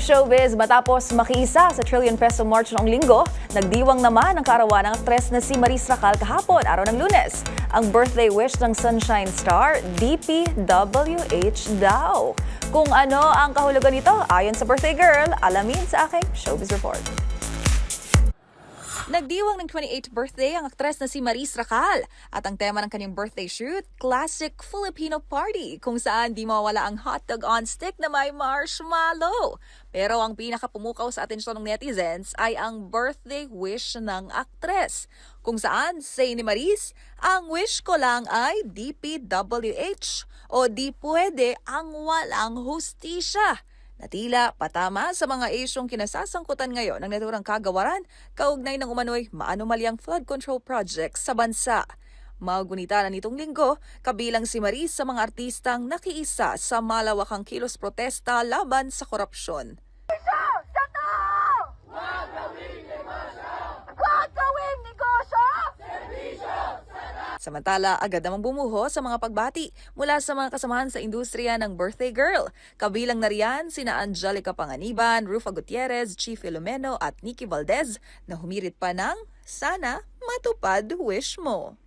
showbiz, matapos makiisa sa trillion peso march noong linggo, nagdiwang naman ang kaarawan ng aktres na si Maris Racal kahapon, araw ng Lunes. Ang birthday wish ng Sunshine Star, DPWH daw. Kung ano ang kahulugan nito, ayon sa birthday girl, alamin sa aking showbiz report. Nagdiwang ng 28th birthday ang aktres na si Maris Racal at ang tema ng kanyang birthday shoot, Classic Filipino Party, kung saan di mawala ang hotdog on stick na may marshmallow. Pero ang pinakapumukaw sa atensyon ng netizens ay ang birthday wish ng aktres, kung saan, say ni Maris, ang wish ko lang ay DPWH o di pwede ang walang hustisya. Na tila patama sa mga isyong kinasasangkutan ngayon ng naturang kagawaran kaugnay ng umano'y maanumalyang flood control project sa bansa. Magunita na nitong linggo, kabilang si Maris sa mga artistang nakiisa sa malawakang kilos protesta laban sa korupsyon. Samantala, agad namang bumuho sa mga pagbati mula sa mga kasamahan sa industriya ng birthday girl. Kabilang na riyan sina Angelica Panganiban, Rufa Gutierrez, Chi Filomeno at Nikki Valdez na humirit pa ng sana matupad wish mo.